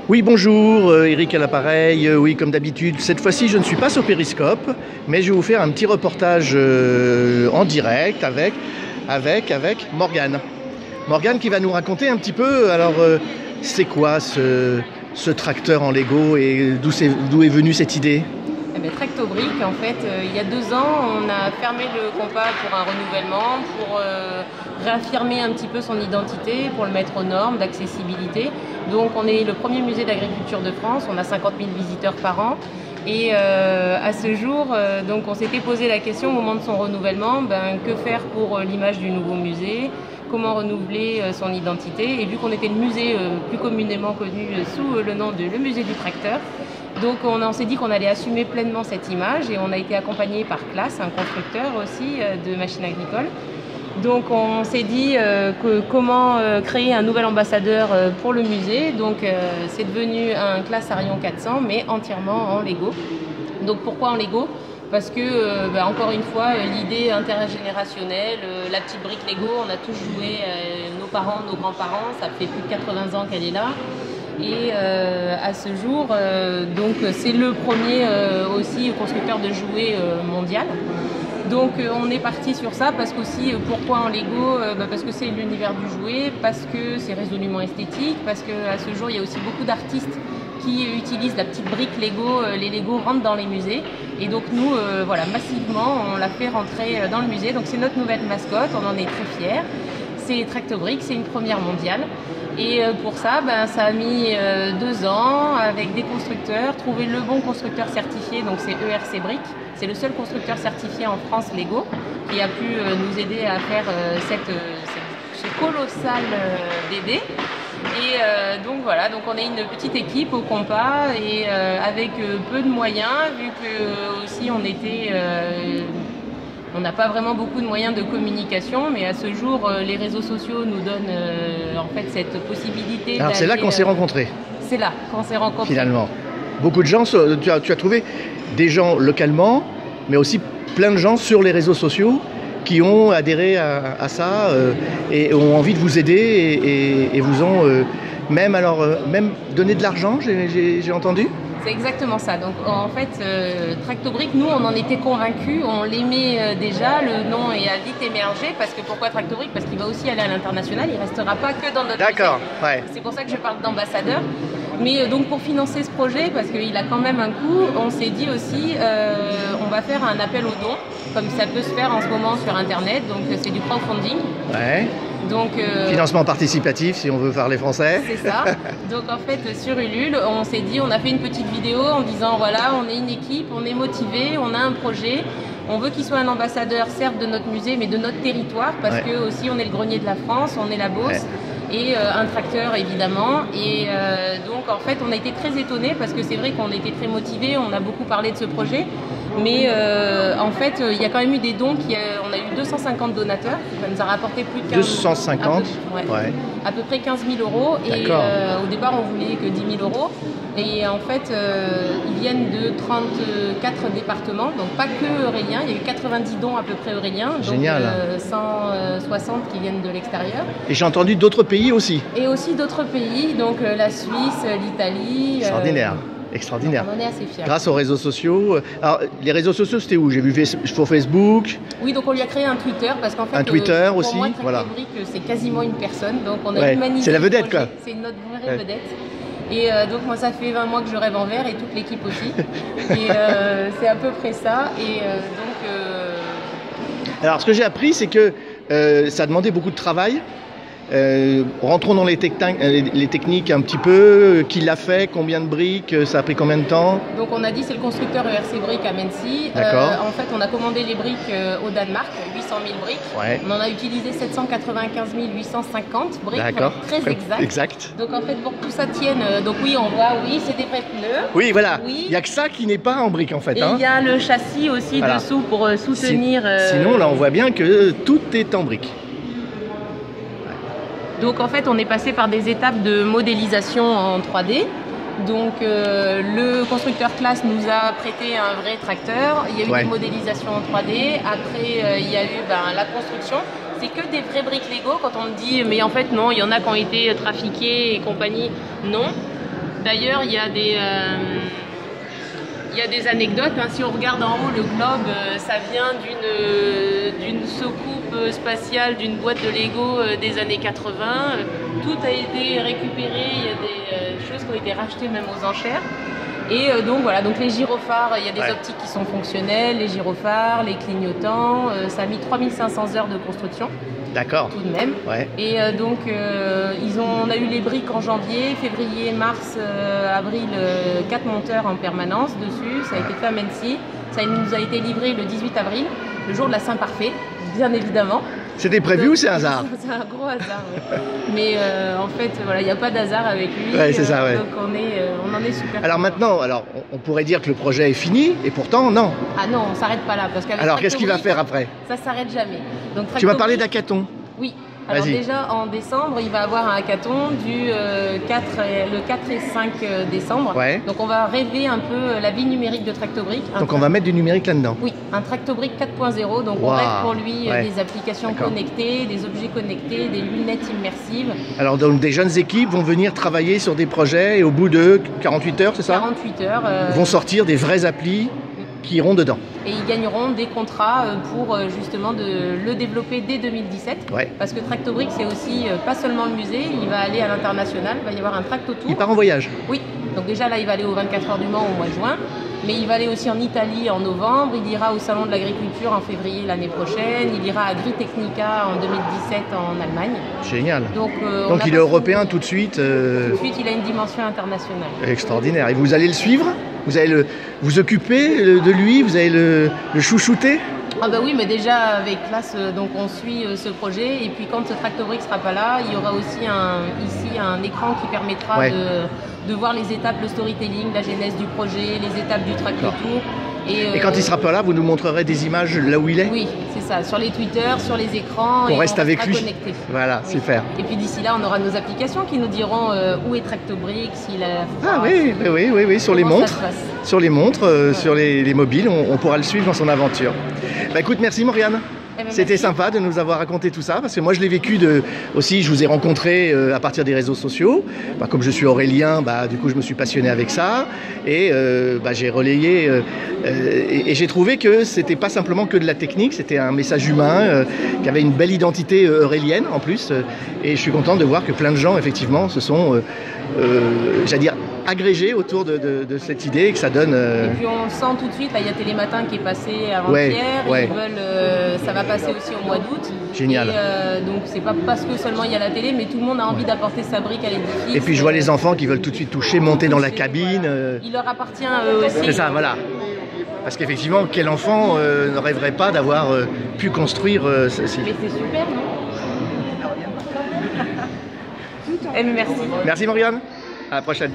Oui, bonjour, Eric à l'appareil. Oui, comme d'habitude, cette fois-ci, je ne suis pas sur Périscope, mais je vais vous faire un petit reportage en direct avec Morgane. Morgane qui va nous raconter un petit peu, alors, c'est quoi ce tracteur en Lego et d'où est venue cette idée? Tractobrick, en fait, il y a 2 ans, on a fermé le compas pour un renouvellement, pour réaffirmer un petit peu son identité, pour le mettre aux normes d'accessibilité. Donc on est le premier musée d'agriculture de France, on a 50 000 visiteurs par an. Et à ce jour, donc on s'était posé la question au moment de son renouvellement, que faire pour l'image du nouveau musée, comment renouveler son identité. Et vu qu'on était le musée plus communément connu sous le nom de le musée du tracteur, donc on s'est dit qu'on allait assumer pleinement cette image et on a été accompagné par Claas, un constructeur aussi de machines agricoles. Donc on s'est dit comment créer un nouvel ambassadeur pour le musée. Donc c'est devenu un Claas Arion 400 mais entièrement en Lego. Donc pourquoi en Lego? Parce que, encore une fois, l'idée intergénérationnelle, la petite brique Lego, on a tous joué, nos parents, nos grands-parents, ça fait plus de 80 ans qu'elle est là. Et à ce jour, donc c'est le premier aussi constructeur de jouets mondial. Donc on est parti sur ça parce qu'aussi, pourquoi en Lego? Parce que c'est l'univers du jouet, parce que c'est résolument esthétique, parce qu'à ce jour il y a aussi beaucoup d'artistes qui utilisent la petite brique Lego, les Lego rentrent dans les musées. Et donc nous, voilà, massivement, on l'a fait rentrer dans le musée. Donc c'est notre nouvelle mascotte, on en est très fiers. C'est Tractobrick, c'est une première mondiale. Et pour ça, ça a mis 2 ans avec des constructeurs, trouver le bon constructeur certifié, donc c'est ERC Brick. C'est le seul constructeur certifié en France Lego qui a pu nous aider à faire ce colossal bébé. Et donc voilà, donc on est une petite équipe au compas et avec peu de moyens, vu que aussi on n'a pas vraiment beaucoup de moyens de communication, mais à ce jour, les réseaux sociaux nous donnent en fait cette possibilité. Alors c'est là qu'on s'est rencontrés. C'est là qu'on s'est rencontrés. Finalement. Beaucoup de gens, tu as trouvé des gens localement, mais aussi plein de gens sur les réseaux sociaux qui ont adhéré à ça et ont envie de vous aider et vous ont même donné de l'argent, j'ai entendu. C'est exactement ça. Donc en fait, Tractobrick, nous on en était convaincus, on l'aimait déjà, le nom a vite émergé. Parce que pourquoi Tractobrick? Parce qu'il va aussi aller à l'international, il ne restera pas que dans notre musée. D'accord, ouais. C'est pour ça que je parle d'ambassadeur. Mais donc pour financer ce projet, parce qu'il a quand même un coût, on s'est dit aussi, on va faire un appel aux dons, comme ça peut se faire en ce moment sur internet, donc c'est du crowdfunding. Ouais. Donc, financement participatif si on veut parler français. C'est ça. Donc en fait sur Ulule, on s'est dit, on a fait une petite vidéo en disant voilà, on est une équipe, on est motivé, on a un projet, on veut qu'il soit un ambassadeur certes de notre musée mais de notre territoire parce que aussi on est le grenier de la France, on est la Beauce. Et un tracteur évidemment. Et donc en fait on a été très étonnés parce que c'est vrai qu'on était très motivés, on a beaucoup parlé de ce projet. Mais en fait il y a quand même eu des dons, on a eu 250 donateurs, ça nous a rapporté plus de 250 à peu près 15 000 euros. Et au départ on voulait que 10 000 euros. Et en fait, ils viennent de 34 départements, donc pas que Eurélien, il y a eu 90 dons à peu près Euréliens, donc 160 qui viennent de l'extérieur. Et j'ai entendu d'autres pays aussi. Et aussi d'autres pays, donc la Suisse, l'Italie. Extraordinaire. Extraordinaire. On en est assez fiers. Grâce aux réseaux sociaux. Alors, les réseaux sociaux, c'était où? J'ai vu sur Facebook. Oui, donc on lui a créé un Twitter parce qu'en fait, un Twitter pour aussi. Moi, voilà. C'est quasiment une personne, donc on a humanisé. C'est la vedette, quoi. C'est notre vraie vedette. Et donc moi ça fait 20 mois que je rêve en vert et toute l'équipe aussi. Et c'est à peu près ça. Et alors ce que j'ai appris c'est que ça demandait beaucoup de travail. Rentrons dans les techniques un petit peu. Qui l'a fait? Combien de briques? Ça a pris combien de temps? Donc on a dit c'est le constructeur ERC Brick à Mency. En fait on a commandé les briques au Danemark, 800 000 briques. Ouais. On en a utilisé 795 850 briques, très exact. Donc en fait pour que tout ça tienne, donc oui on voit, c'est des vrais pneus. Oui voilà, il n'y a que ça qui n'est pas en brique en fait. Et il y a le châssis aussi dessous pour soutenir. Sinon là on voit bien que tout est en brique. Donc en fait on est passé par des étapes de modélisation en 3D. Donc le constructeur Claas nous a prêté un vrai tracteur, il y a eu des modélisations en 3D, après il y a eu la construction. C'est que des vraies briques Lego quand on me dit mais en fait non, il y en a qui ont été trafiquées et compagnie, non. D'ailleurs, il y a des anecdotes. Hein. Si on regarde en haut, le globe, ça vient d'une soucoupe spatiale, d'une boîte de Lego des années 80. Tout a été récupéré. Il y a des choses qui ont été rachetées même aux enchères. Et donc voilà, donc les gyrophares, il y a des optiques qui sont fonctionnelles, les gyrophares, les clignotants. Ça a mis 3500 heures de construction. D'accord. Tout de même. Ouais. Et donc, on a eu les briques en janvier, février, mars, avril, 4 monteurs en permanence dessus. Ça a été fait à Mency. Ça nous a été livré le 18 avril, le jour de la Saint-Parfait, bien évidemment. C'était prévu ou c'est un hasard? C'est un gros hasard, ouais. Mais en fait, voilà, il n'y a pas d'hasard avec lui. Ouais, c'est ça, ouais. Donc on en est super. Alors maintenant, on pourrait dire que le projet est fini, et pourtant, non. Ah non, on ne s'arrête pas là. Alors qu'est-ce qu'il va faire après? Ça ne s'arrête jamais. Donc, tu m'as parlé d'hackathon. Oui. Alors déjà, en décembre, il va avoir un hackathon le 4 et 5 décembre. Ouais. Donc on va rêver un peu la vie numérique de Tractobrick. Donc on va mettre du numérique là-dedans. Oui, un Tractobrick 4.0. Donc on rêve pour lui des applications connectées, des objets connectés, des lunettes immersives. Alors donc des jeunes équipes vont venir travailler sur des projets et au bout de 48 heures, c'est ça? 48 heures. Vont sortir des vraies applis qui iront dedans. Et ils gagneront des contrats pour justement le développer dès 2017. Ouais. Parce que Tractobrick, c'est aussi pas seulement le musée, il va aller à l'international, il va y avoir un Tractotour. Il part en voyage? Oui. Donc déjà là, il va aller aux 24 heures du Mans au mois de juin. Mais il va aller aussi en Italie en novembre, il ira au Salon de l'Agriculture en février l'année prochaine, il ira à Agritechnica en 2017 en Allemagne. Génial. Donc il est européen tout de suite. Tout de suite, il a une dimension internationale. Extraordinaire. Et vous allez le suivre? Vous allez vous occuper de lui? Vous allez le chouchouter? Ah bah oui, mais déjà avec classe, donc on suit ce projet. Et puis quand ce Tractobrick sera pas là, il y aura aussi ici un écran qui permettra de voir les étapes, le storytelling, la genèse du projet, les étapes du Tractotour. Et quand il sera pas là, vous nous montrerez des images là où il est? Oui, c'est ça, sur les Twitter, sur les écrans. On reste avec lui. Connecté. Voilà, oui. Super. Et puis d'ici là, on aura nos applications qui nous diront où est Tractobrick, s'il a... Ah oui, sur les montres. Sur les montres, sur les mobiles, on pourra le suivre dans son aventure. Bah écoute, merci Mauriane. C'était sympa de nous avoir raconté tout ça, parce que moi je l'ai vécu aussi, je vous ai rencontré à partir des réseaux sociaux. Comme je suis aurélien, du coup je me suis passionné avec ça, et j'ai relayé, et j'ai trouvé que c'était pas simplement que de la technique, c'était un message humain, qui avait une belle identité aurélienne en plus, et je suis content de voir que plein de gens effectivement se sont, j'allais dire, agrégés autour de cette idée, et que ça donne... Et puis on le sent tout de suite, là il y a Télématin qui est passé avant-hier, ils veulent, ça va passer aussi au mois d'août. Génial. Et donc c'est pas parce que seulement il y a la télé, mais tout le monde a envie d'apporter sa brique à l'édifice. Et puis je vois les enfants qui veulent tout de suite toucher, monter dans la cabine. Il leur appartient à eux aussi. C'est ça, voilà. Parce qu'effectivement, quel enfant ne rêverait pas d'avoir pu construire ceci? Mais c'est super, non? Merci. Merci Mauriane, à la prochaine.